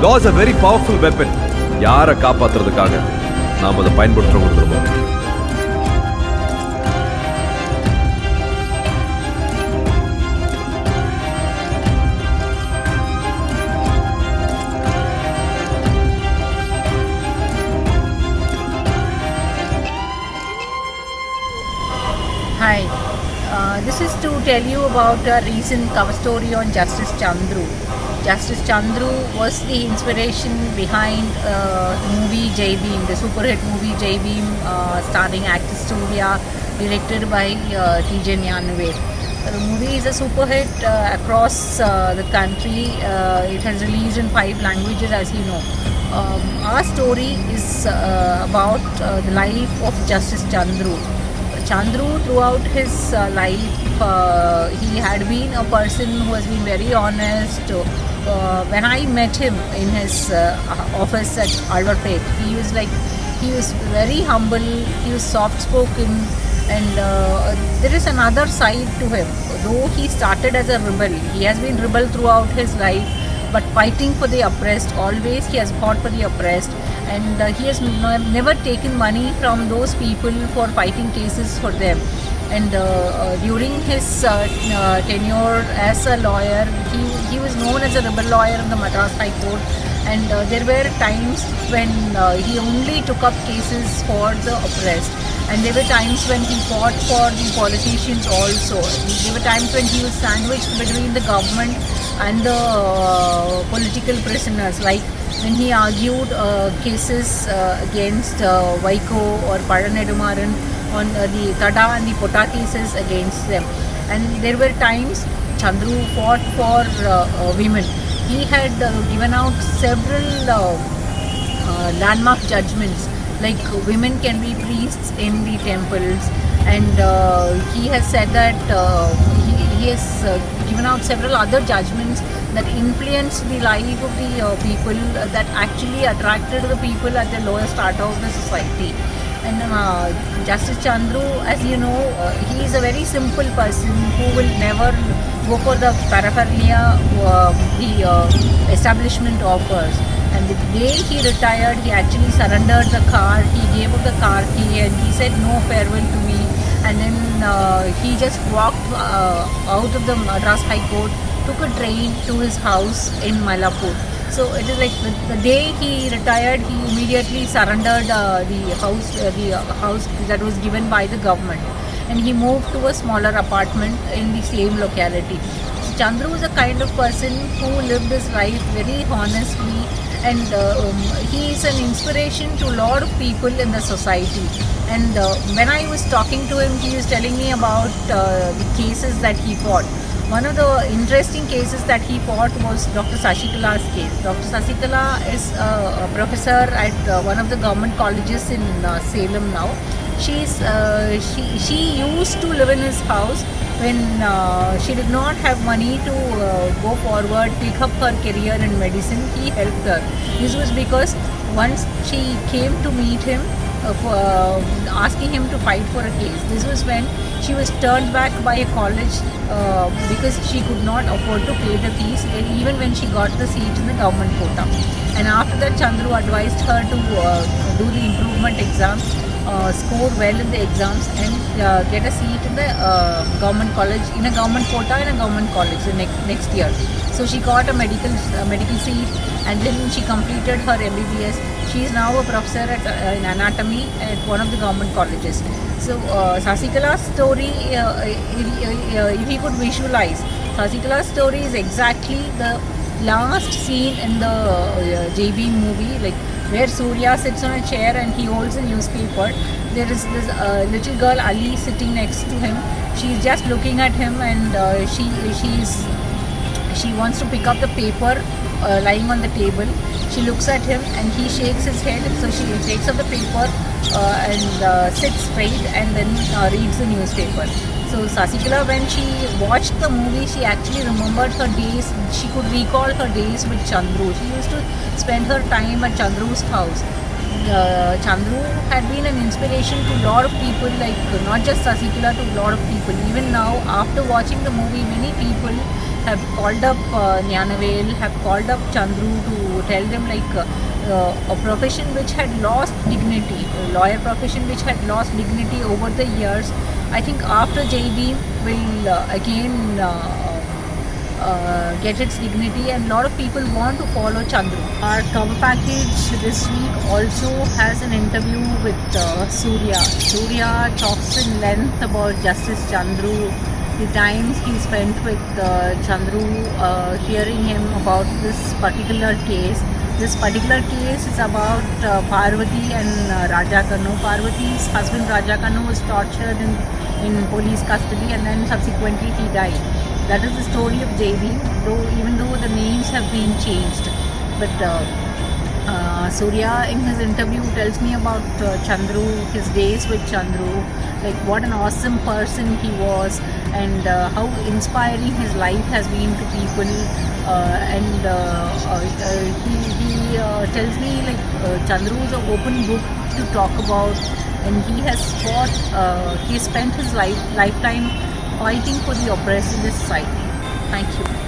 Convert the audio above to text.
law is a very powerful weapon. யாரை காப்பாத்துறதுக்காக நாம் அதை பயன்படுத்துறோம். Hi, this is to tell you about a recent cover story on Justice Chandru. Justice Chandru was the inspiration behind the movie Jai Bhim, the super hit movie Jai Bhim, starring actress Surya, directed by T.J. Nyanuved. The movie is a super hit across the country. It has released in 5 languages, as you know. Our story is about the life of Justice Chandru. Chandru, throughout his life, he had been a person who has been very honest. When I met him in his office at Alvarpet, he was very humble, he was soft spoken, and there is another side to him. Though he started as a rebel, he has been rebel throughout his life, but fighting for the oppressed. Always he has fought for the oppressed, and he has never taken money from those people for fighting cases for them. And during his tenure as a lawyer, he was known as a rebel lawyer in the Madras High Court, and there were times when he only took up cases for the oppressed, and there were times when he fought for the politicians also. There were times when he was sandwiched between the government and the political prisoners, like when he argued cases against Vaiko or Pazhanedumaran on the Tada and the Pota cases against them. And there were times Chandru fought for women. He had given out several landmark judgments, like women can be priests in the temples, and he has said that he has given out several other judgments that influenced the life of the people, that actually attracted the people at the lower strata of the society. And Justice Chandru, as you know, he is a very simple person who will never go for the paraphernalia the establishment offers. And the day he retired, he actually surrendered the car, he gave up the car key, and he said no farewell to me. And then he just walked out of the Madras High Court, took a train to his house in Mylapore. So it is like the day he retired, he immediately surrendered the house that was given by the government, and he moved to a smaller apartment in the same locality. So Chandru is a kind of person who lived his life very honestly, and he is an inspiration to a lot of people in the society. And when I was talking to him, he was telling me about the cases that he fought. One of the interesting cases that he fought was Dr. Sasikala's case. Dr. Sasikala is a professor at one of the government colleges in Salem now. She used to live in his house when she did not have money to go forward, pick up her career in medicine. He helped her. This was because once she came to meet him, asking him to fight for a case. This was when she was turned back by a college because she could not afford to pay the fees, even when she got the seat in the government quota. And after that, Chandru advised her to do the improvement exam, score well in the exams, and get a seat in the government college, in a government quota in a government college the next year. So she got a medical seat, and then she completed her MBBS. She is now a professor in anatomy at one of the government colleges. So Sasikala's story, if you could visualize, Sasikala's story is exactly the last scene in the Jai Bhim movie, like where Surya sits on a chair and he holds a newspaper. There is this little girl Ali sitting next to him. She is just looking at him, and she wants to pick up the paper lying on the table. She looks at him and he shakes his head, so she takes up the paper and sits straight and then reads the newspaper. So Sasikala, when she watched the movie, she actually remembered her days. She could recall her days with Chandru. She used to spend her time at Chandru's house. Chandru had been an inspiration to a lot of people, like not just Sasikala, to a lot of people. Even now, after watching the movie, many people have called up Nyanavel, have called up Chandru to tell them a profession which had lost dignity, a lawyer profession which had lost dignity over the years. I think after JB will again get its dignity, and a lot of people want to follow Chandru. Our cover package this week also has an interview with Surya. Surya talks in length about Justice Chandru, the times he spent with Chandru, hearing him about this particular case. This particular case is about Parvati and Raja Kannu. Parvati's husband Raja Kannu was tortured in police custody, and then subsequently he died. That is the story of JB, even though the names have been changed. But Surya in his interview tells me about Chandru, his days with Chandru, like what an awesome person he was, and how inspiring his life has been to people. He tells me Chandru is an open book to talk about, and he has fought, he spent his lifetime fighting for the oppressed in this society. Thank you.